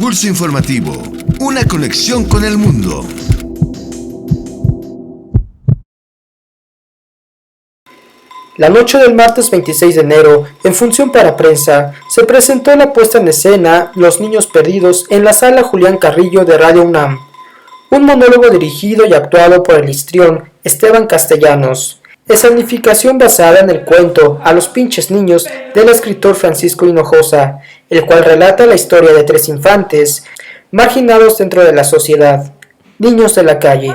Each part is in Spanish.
Pulso Informativo, una conexión con el mundo. La noche del martes 26 de enero, en función para prensa, se presentó la puesta en escena Los Niños Perdidos en la Sala Julián Carrillo de Radio UNAM, un monólogo dirigido y actuado por el histrión Esteban Castellanos, escenificación basada en el cuento A los pinches niños del escritor Francisco Hinojosa, el cual relata la historia de 3 infantes marginados dentro de la sociedad, niños de la calle.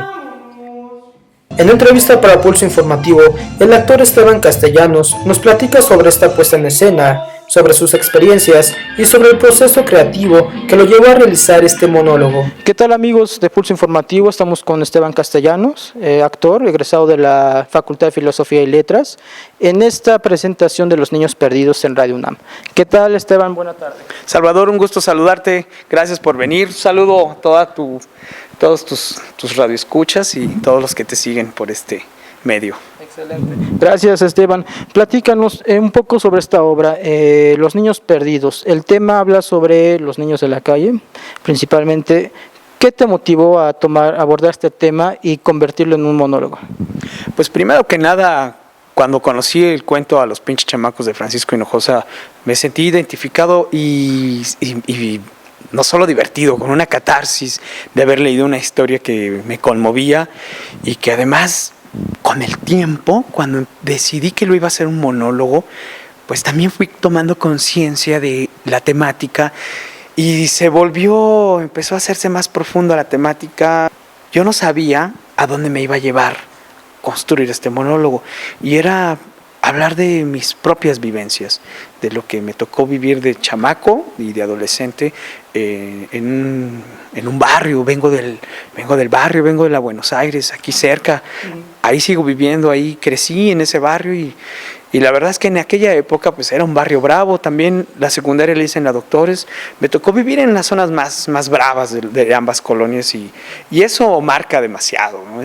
En una entrevista para Pulso Informativo, el actor Esteban Castellanos nos platica sobre esta puesta en escena, sobre sus experiencias y sobre el proceso creativo que lo llevó a realizar este monólogo. ¿Qué tal, amigos de Pulso Informativo? Estamos con Esteban Castellanos, actor, egresado de la Facultad de Filosofía y Letras, en esta presentación de Los Niños Perdidos en Radio UNAM. ¿Qué tal, Esteban? Buenas tardes. Salvador, un gusto saludarte, gracias por venir. Un saludo a todos tus radioescuchas y todos los que te siguen por este medio. Excelente. Gracias, Esteban. Platícanos un poco sobre esta obra, Los Niños Perdidos. El tema habla sobre los niños de la calle, principalmente. ¿Qué te motivó a abordar este tema y convertirlo en un monólogo? Pues primero que nada, cuando conocí el cuento A los pinches chamacos de Francisco Hinojosa, me sentí identificado y no solo divertido, con una catarsis de haber leído una historia que me conmovía y que además, con el tiempo, cuando decidí que lo iba a hacer un monólogo, pues también fui tomando conciencia de la temática y empezó a hacerse más profunda la temática. Yo no sabía a dónde me iba a llevar construir este monólogo y era hablar de mis propias vivencias, de lo que me tocó vivir de chamaco y de adolescente en un barrio. Vengo del barrio, vengo de la Buenos Aires, aquí cerca. Ahí sigo viviendo, ahí crecí en ese barrio y la verdad es que en aquella época pues era un barrio bravo. También la secundaria la hice en la Doctores. Me tocó vivir en las zonas más bravas de ambas colonias y eso marca demasiado, ¿no?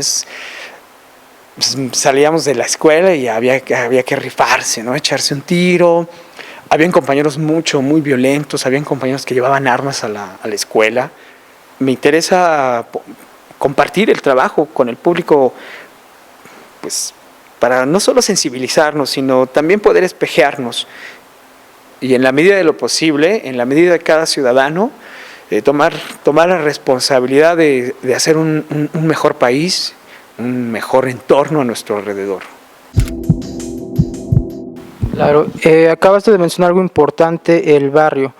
Salíamos de la escuela y había que rifarse, ¿no? Echarse un tiro. Habían compañeros muy violentos, habían compañeros que llevaban armas a la escuela. Me interesa compartir el trabajo con el público, pues para no solo sensibilizarnos, sino también poder espejearnos. Y en la medida de lo posible, en la medida de cada ciudadano, tomar la responsabilidad de hacer un mejor país, un mejor entorno a nuestro alrededor. Claro, acabaste de mencionar algo importante, el barrio.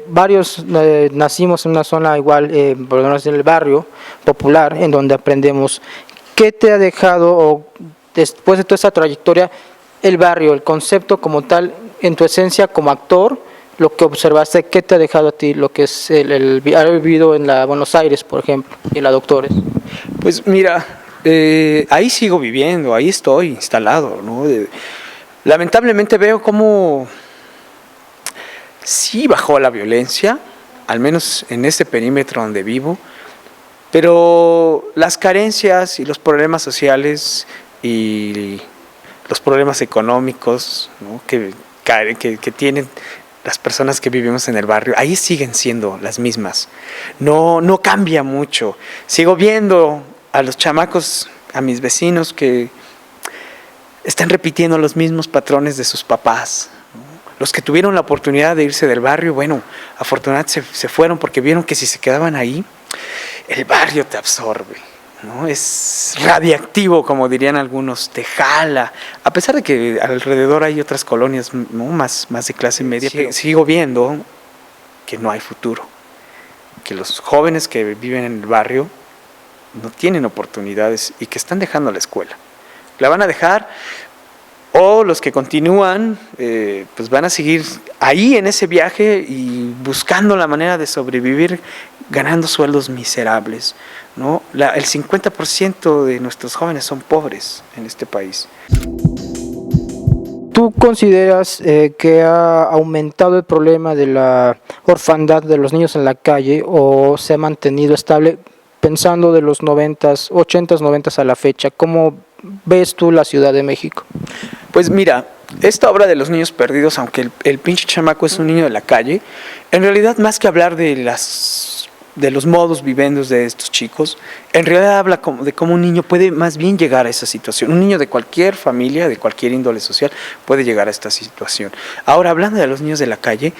Varios nacimos en una zona igual, por lo menos en el barrio popular, en donde aprendemos. ¿Qué te ha dejado, después de toda esta trayectoria, el barrio, el concepto como tal, en tu esencia como actor, lo que observaste, qué te ha dejado a ti, lo que es el haber vivido en la Buenos Aires, por ejemplo, y en la Doctores? Pues mira, ahí sigo viviendo, ahí estoy instalado, ¿no? Lamentablemente veo cómo sí bajó la violencia, al menos en este perímetro donde vivo, pero las carencias y los problemas sociales y los problemas económicos, ¿no? que tienen las personas que vivimos en el barrio, ahí siguen siendo las mismas. No cambia mucho. Sigo viendo a los chamacos, a mis vecinos que están repitiendo los mismos patrones de sus papás, ¿no? Los que tuvieron la oportunidad de irse del barrio, bueno, afortunadamente se fueron porque vieron que si se quedaban ahí, el barrio te absorbe, ¿no? Es radiactivo, como dirían algunos, te jala. A pesar de que alrededor hay otras colonias, ¿no? más de clase media, sigo viendo que no hay futuro, que los jóvenes que viven en el barrio no tienen oportunidades y que están dejando la escuela. La van a dejar, o los que continúan pues van a seguir ahí en ese viaje y buscando la manera de sobrevivir, ganando sueldos miserables, ¿no? El 50% de nuestros jóvenes son pobres en este país. ¿Tú consideras que ha aumentado el problema de la orfandad de los niños en la calle o se ha mantenido estable pensando de los 80s, 90s a la fecha? ¿Cómo ves tú la Ciudad de México? Pues mira, esta obra de los niños perdidos, aunque el pinche chamaco es un niño de la calle, en realidad más que hablar de los modos vivendos de estos chicos, en realidad habla de cómo un niño puede más bien llegar a esa situación. Un niño de cualquier familia, de cualquier índole social, puede llegar a esta situación. Ahora, hablando de los niños de la calle,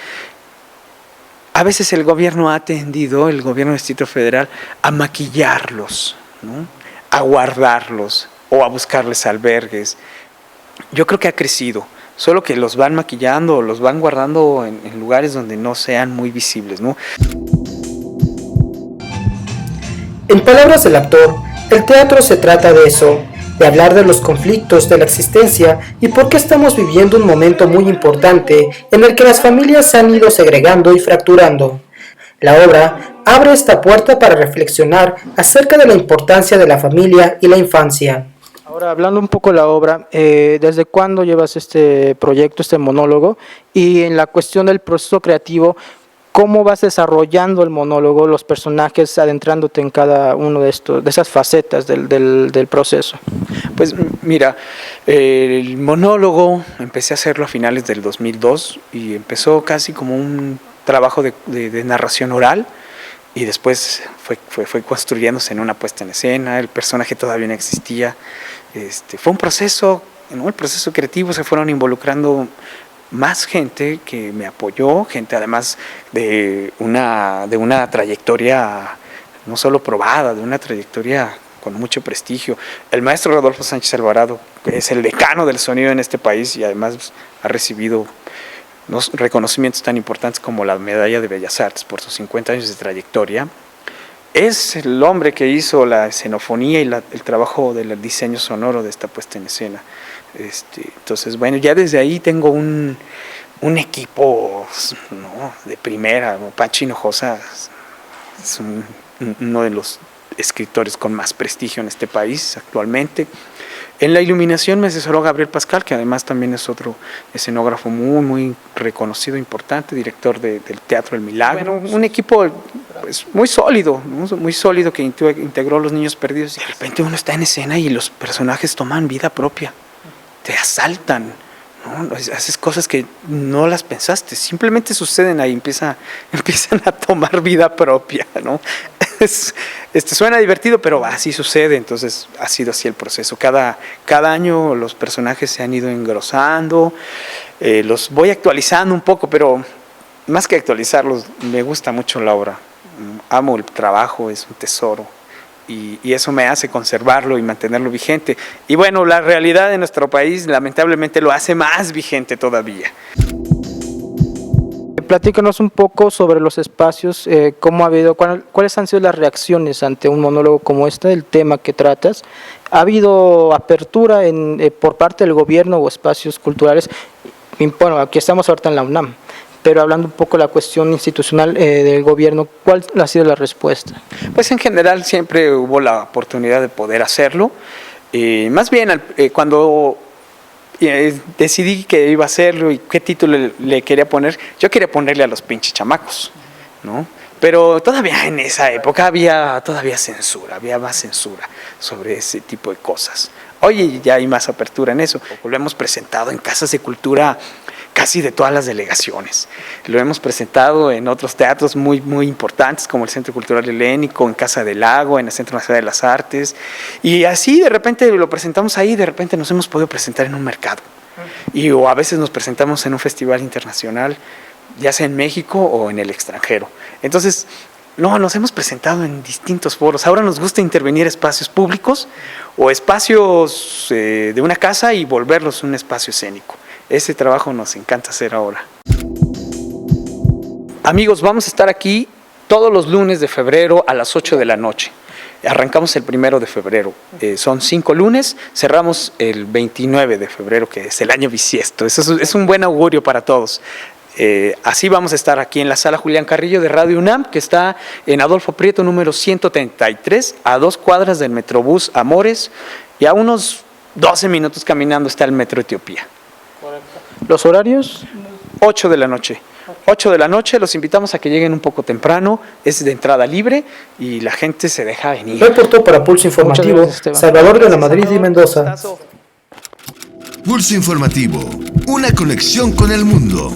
a veces el gobierno ha tendido, el gobierno del Distrito Federal, a maquillarlos, ¿no? A guardarlos o a buscarles albergues. Yo creo que ha crecido, solo que los van maquillando o los van guardando en lugares donde no sean muy visibles, ¿no? En palabras del actor, el teatro se trata de eso, de hablar de los conflictos de la existencia y por qué estamos viviendo un momento muy importante en el que las familias se han ido segregando y fracturando. La obra abre esta puerta para reflexionar acerca de la importancia de la familia y la infancia. Ahora, hablando un poco de la obra, ¿desde cuándo llevas este proyecto, este monólogo? Y en la cuestión del proceso creativo, ¿cómo vas desarrollando el monólogo, los personajes, adentrándote en cada uno de esas facetas del proceso? Pues mira, el monólogo empecé a hacerlo a finales del 2002 y empezó casi como un trabajo de narración oral y después fue construyéndose en una puesta en escena, el personaje todavía no existía. Fue un proceso, ¿no? El proceso creativo, se fueron involucrando más gente que me apoyó, gente además de una trayectoria no solo probada, de una trayectoria con mucho prestigio. El maestro Rodolfo Sánchez Alvarado, que es el decano del sonido en este país y además ha recibido reconocimientos tan importantes como la Medalla de Bellas Artes por sus 50 años de trayectoria, es el hombre que hizo la escenofonía y el trabajo del diseño sonoro de esta puesta en escena. Entonces, bueno, ya desde ahí tengo un equipo, ¿no?, de primera. Pachi Hinojosa es uno de los escritores con más prestigio en este país actualmente. En la iluminación me asesoró Gabriel Pascal, que además también es otro escenógrafo muy, muy reconocido, importante, director del Teatro El Milagro. Bueno, un equipo pues, muy sólido, ¿no?, muy sólido, que integró Los Niños Perdidos. Y de repente uno está en escena y los personajes toman vida propia, te asaltan, ¿no? Haces cosas que no las pensaste, simplemente suceden ahí, empiezan a tomar vida propia, ¿no? Suena divertido, pero así sucede. Entonces ha sido así el proceso. Cada año los personajes se han ido engrosando, los voy actualizando un poco, pero más que actualizarlos, me gusta mucho la obra, amo el trabajo, es un tesoro. Y eso me hace conservarlo y mantenerlo vigente. Y bueno, la realidad de nuestro país lamentablemente lo hace más vigente todavía. Platícanos un poco sobre los espacios, cómo ha habido, cuáles han sido las reacciones ante un monólogo como este, del tema que tratas. ¿Ha habido apertura por parte del gobierno o espacios culturales? Bueno, aquí estamos ahorita en la UNAM, pero hablando un poco de la cuestión institucional del gobierno, ¿cuál ha sido la respuesta? Pues en general siempre hubo la oportunidad de poder hacerlo. Más bien cuando decidí que iba a hacerlo y qué título le quería poner, yo quería ponerle a los pinches chamacos, ¿no? Pero todavía en esa época había censura, había más censura sobre ese tipo de cosas. Hoy ya hay más apertura en eso. Lo hemos presentado en casas de cultura casi de todas las delegaciones. Lo hemos presentado en otros teatros muy, muy importantes, como el Centro Cultural Helénico, en Casa del Lago, en el Centro Nacional de las Artes. Y así de repente lo presentamos ahí, de repente nos hemos podido presentar en un mercado. O a veces nos presentamos en un festival internacional, ya sea en México o en el extranjero. Entonces, nos hemos presentado en distintos foros. Ahora nos gusta intervenir espacios públicos o espacios de una casa y volverlos un espacio escénico. Ese trabajo nos encanta hacer ahora. Amigos, vamos a estar aquí todos los lunes de febrero a las 8 de la noche. Arrancamos el 1 de febrero. Son 5 lunes, cerramos el 29 de febrero, que es el año bisiesto. Eso es un buen augurio para todos. Así vamos a estar aquí en la sala Julián Carrillo de Radio UNAM, que está en Adolfo Prieto número 133, a 2 cuadras del Metrobús Amores, y a unos 12 minutos caminando está el Metro Etiopía. ¿Los horarios? 8 de la noche. 8 de la noche, los invitamos a que lleguen un poco temprano, es de entrada libre y la gente se deja venir. Reportó para Pulso Informativo, Salvador de la Madrid y Mendoza. Pulso Informativo, una conexión con el mundo.